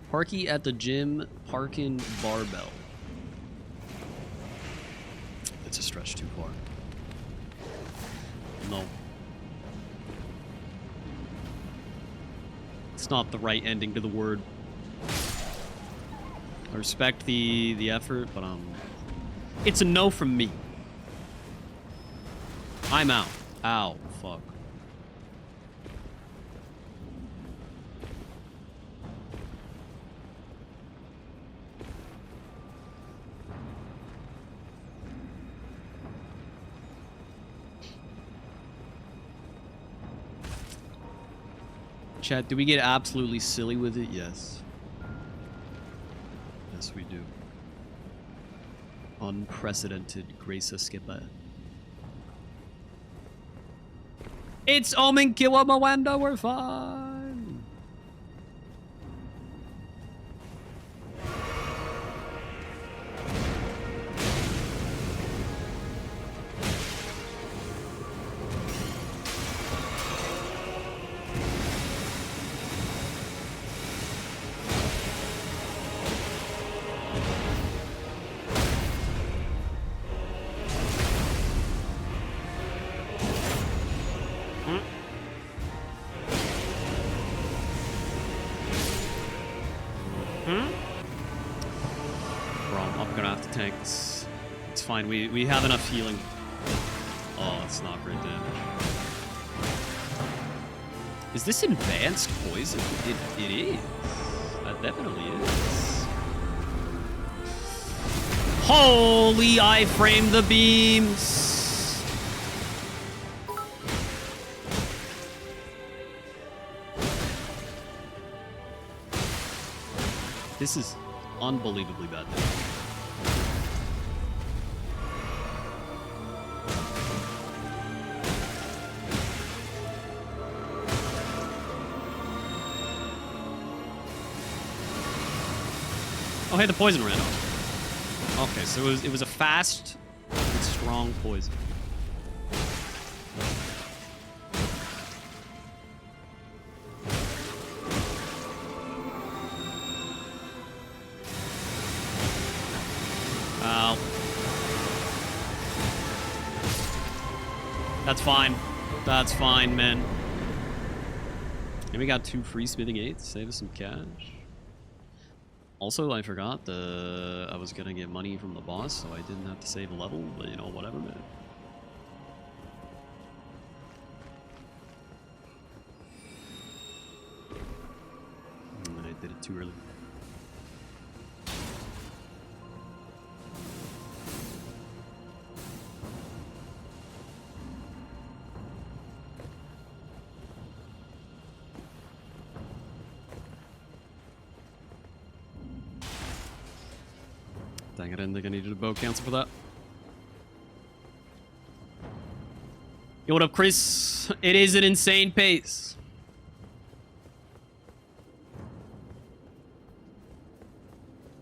S1: Parky at the gym, parking barbell. It's a stretch too far. No. It's not the right ending to the word. I respect the effort, but it's a no from me. I'm out. Ow, fuck. Chat, do we get absolutely silly with it? Yes. Yes, we do. Unprecedented Grace Skipper. It's Omen Kiwamawanda, we're fine. It's fine. We have enough healing. Oh, it's not great damage. Is this advanced poison? It is. That definitely is. Holy, I framed the beams. This is unbelievably bad damage. Oh, hey, the poison ran off. Okay, so it was a fast and strong poison. Ow. That's fine. That's fine, man. And we got 2 free smithing 8s. Save us some cash. Also, I forgot I was gonna get money from the boss, so I didn't have to save a level, but you know, whatever, man. I did it too early. Dang it, I didn't think I needed a bow cancel for that. Yo, what up, Chris? It is an insane pace.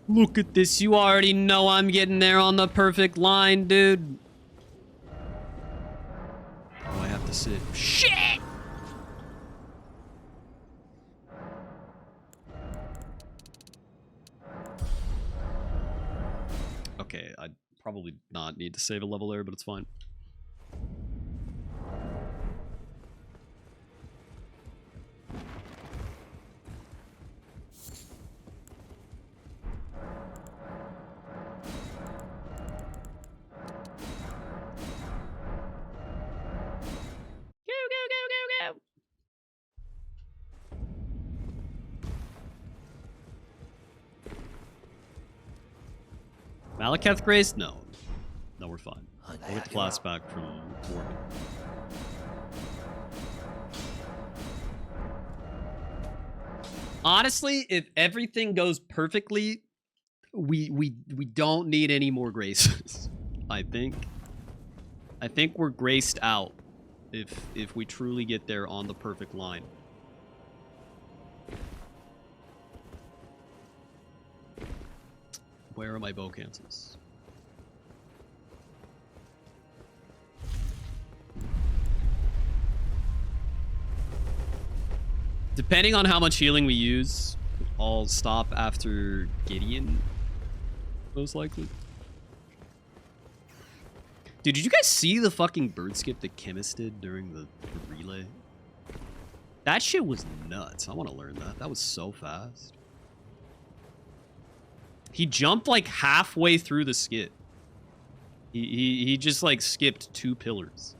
S1: Look at this. You already know I'm getting there on the perfect line, dude. Oh, I have to sit. Shit! Okay, I'd probably not need to save a level there, but it's fine. Go, go, go, go, go! Malekith Grace? No. No, we're fine. We'll get the class back from Morgan. Honestly, if everything goes perfectly, we don't need any more graces. I think we're graced out if we truly get there on the perfect line. Where are my bow cancels? Depending on how much healing we use, I'll stop after Gideon, most likely. Dude, did you guys see the fucking bird skip that Chemist did during the relay? That shit was nuts. I want to learn that. That was so fast. He jumped like halfway through the skip. He just like skipped 2 pillars.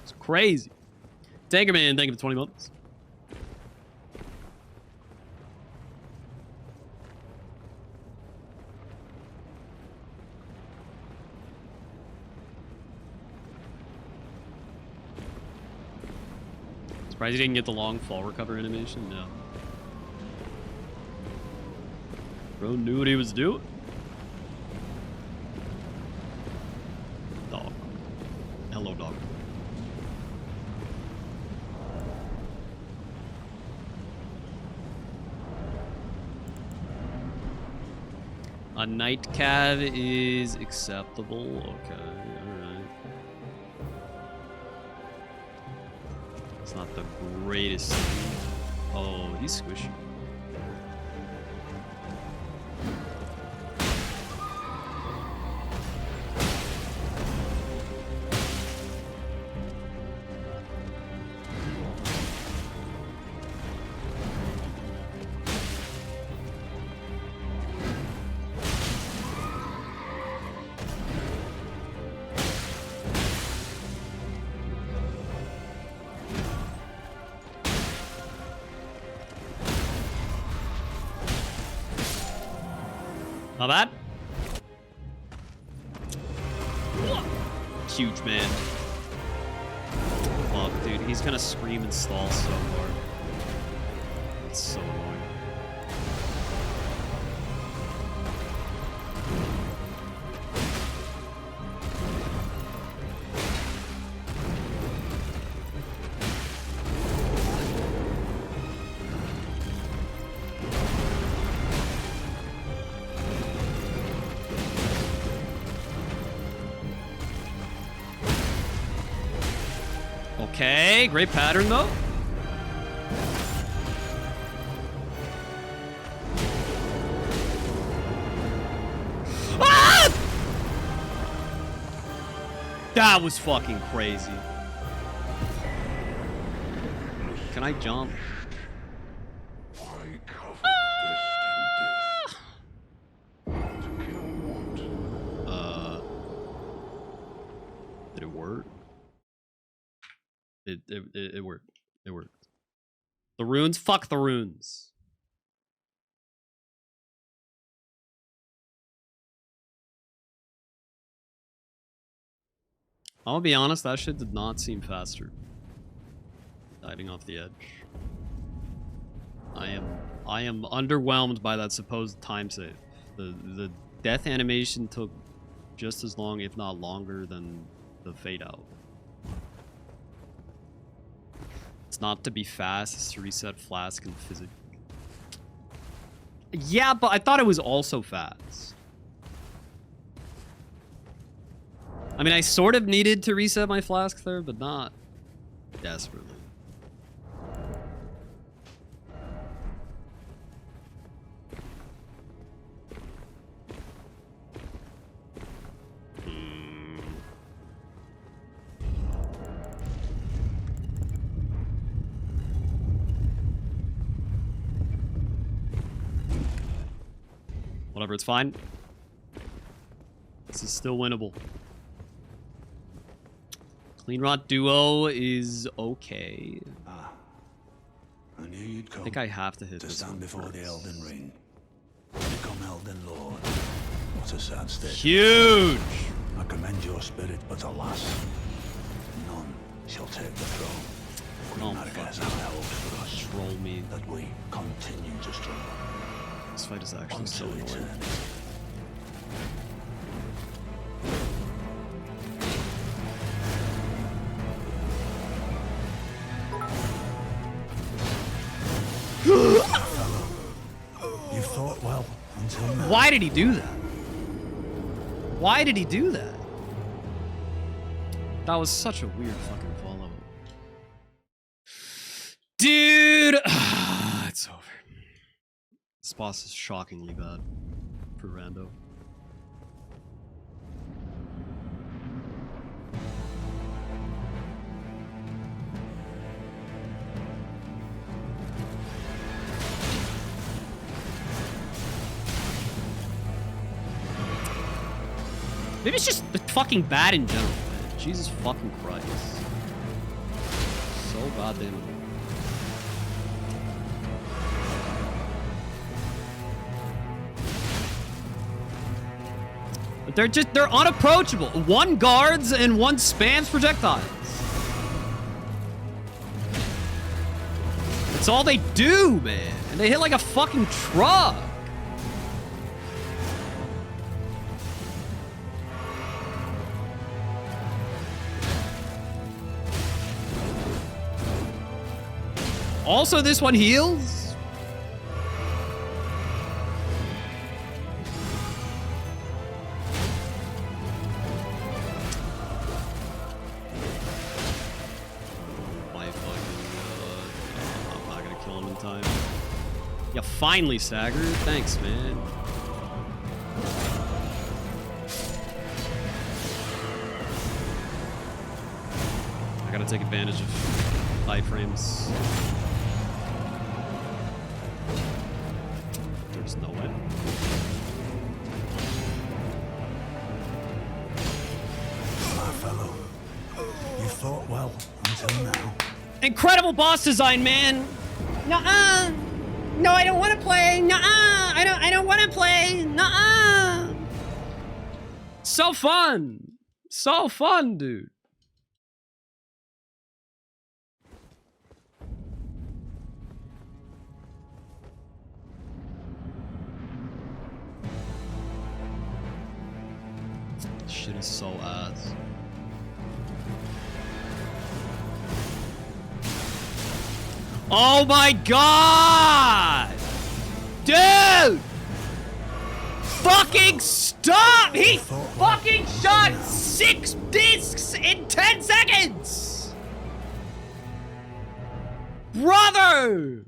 S1: It's crazy. Tankerman, thank you for 20 months. Surprised he didn't get the long fall recover animation? No. Bro knew what he was doing. Dog. Hello, dog. A night cav is acceptable. Okay, alright. It's not the greatest thing. Oh, he's squishy. Not bad. Huge man. Fuck, dude. He's gonna scream and stall so hard. It's so annoying. Okay, great pattern though. Ah! That was fucking crazy. Can I jump? Did it work? It worked. It worked. The runes? Fuck the runes. I'll be honest, that shit did not seem faster. Diving off the edge. I am underwhelmed by that supposed time save. The death animation took just as long, if not longer, than the fade out. It's not to be fast, it's to reset flask and physic. Yeah, but I thought it was also fast. I mean, I sort of needed to reset my flask there, but not desperately. Whatever, it's fine. This is still winnable. Clean Rot Duo is okay.
S3: I knew you'd come.
S1: I think I have to hit
S3: to
S1: this
S3: stand
S1: one
S3: before
S1: first.
S3: the Elden Ring. Become Elden Lord. What a sad state.
S1: Huge!
S3: I commend your spirit, but alas, none shall take the throne.
S1: Oh,
S3: Nargas
S1: fuck.
S3: have held for us
S1: Troll me.
S3: that we continue to struggle.
S1: This fight is actually so
S3: Until
S1: annoying.
S3: eternity. You thought well until now.
S1: Why did he do that? Why did he do that? That was such a weird fucking follow. Dude! It's over. This boss is shockingly bad for Rando. Maybe it's just fucking bad in general, man. Jesus fucking Christ. So goddamn annoying. But they're unapproachable. One guards and one spams projectiles. That's all they do, man. And they hit like a fucking truck. Also, this one heals. My fucking I'm not gonna kill him in time. Yeah, finally, staggered. Thanks, man. I gotta take advantage of iframes. There's no way.
S4: My fellow, you fought well until now.
S1: Incredible boss design, man. Nuh-uh. No, I don't want to play. Nuh-uh. I don't want to play. Nuh-uh. So fun. So fun, dude. Shit is so ass. Oh my god! Dude! Fucking stop! He fucking shot 6 discs in 10 seconds! Brother!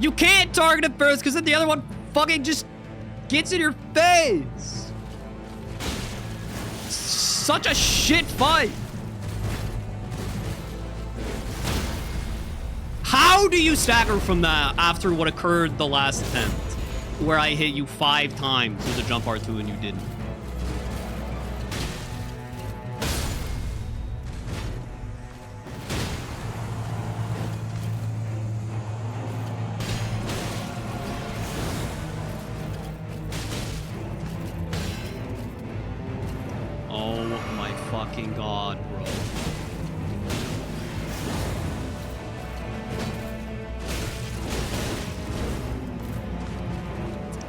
S1: You can't target it first because then the other one fucking just gets in your face. Such a shit fight. How do you stagger from that after what occurred the last attempt? Where I hit you 5 times with a jump R2 and you didn't? Fucking god, bro.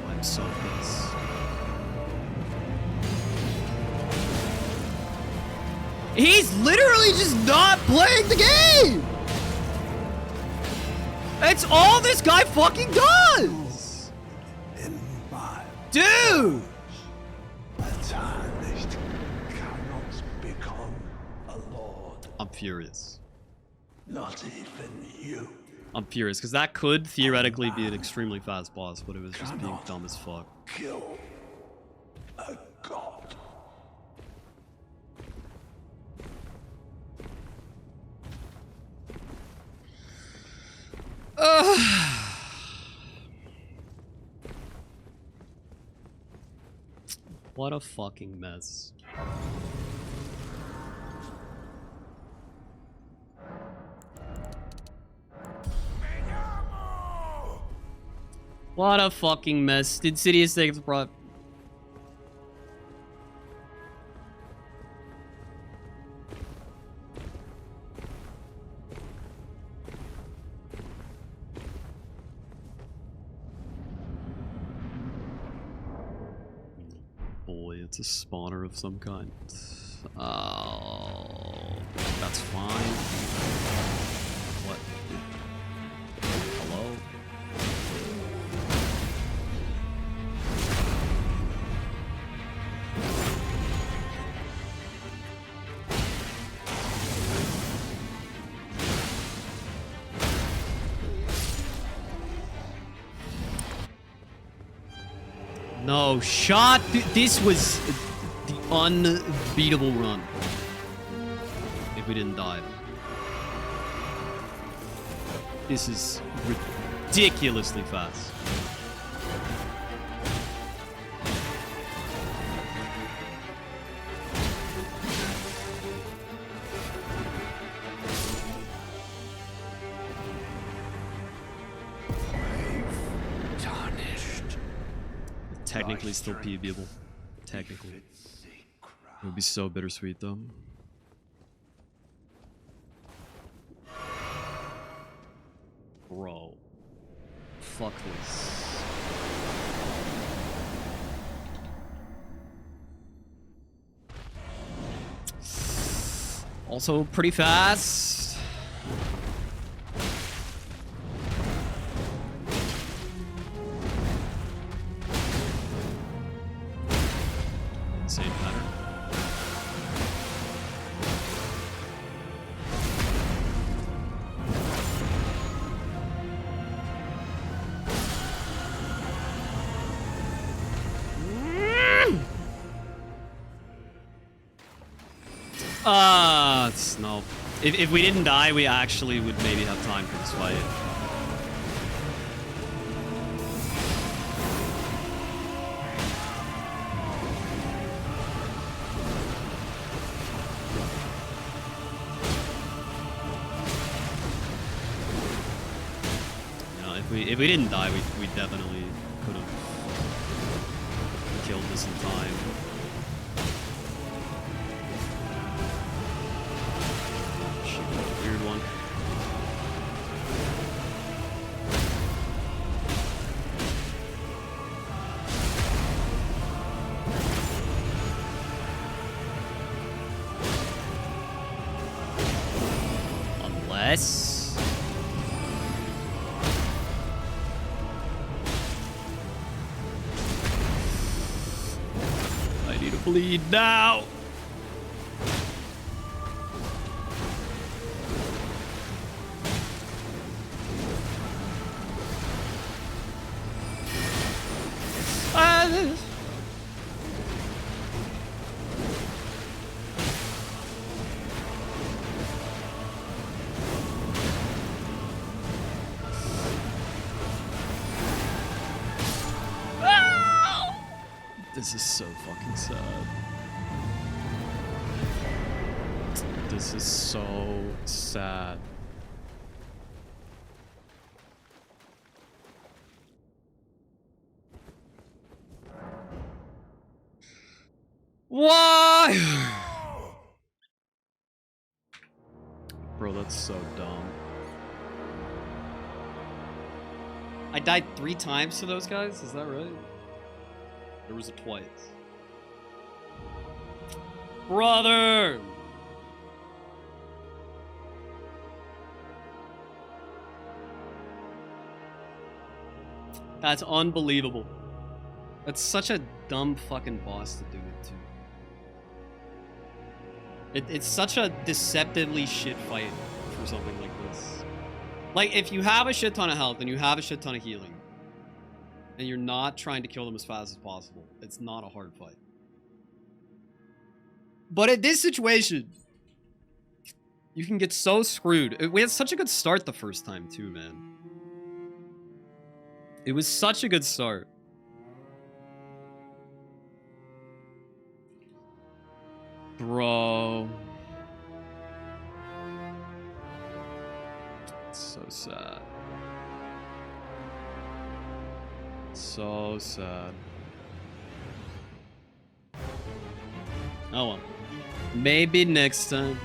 S1: I'm so pissed. He's literally just not playing the game! It's all this guy fucking does! Dude! I'm furious.
S4: Not even you.
S1: I'm furious, because that could theoretically be an extremely fast boss, but it was just being dumb as fuck.
S4: Kill a god.
S1: What a fucking mess. What a fucking mess. Did Sidious take the prop? Boy, it's a spawner of some kind. Oh, that's fine. What? Hello? No shot. This was the unbeatable run. If if we didn't die. This is ridiculously fast.
S3: Tarnished.
S1: Technically still PBable. Technically. It would be so bittersweet though. Bro. Fuck this. Also pretty fast. Insane pattern. It's no. If we didn't die, we actually would maybe have time for this fight. No, if we didn't die, we definitely could have killed this in time. Weird one. Unless I need to bleed now. This is so fucking sad. This is so sad. Why? Bro, that's so dumb. I died 3 times to those guys? Is that right? There was a twice. Brother! That's unbelievable. That's such a dumb fucking boss to do it to. It's such a deceptively shit fight for something like this. Like, if you have a shit ton of health and you have a shit ton of healing, and you're not trying to kill them as fast as possible, it's not a hard fight. But in this situation, you can get so screwed. We had such a good start the first time too, man. It was such a good start. Bro. It's so sad. So sad. Oh well. Maybe next time.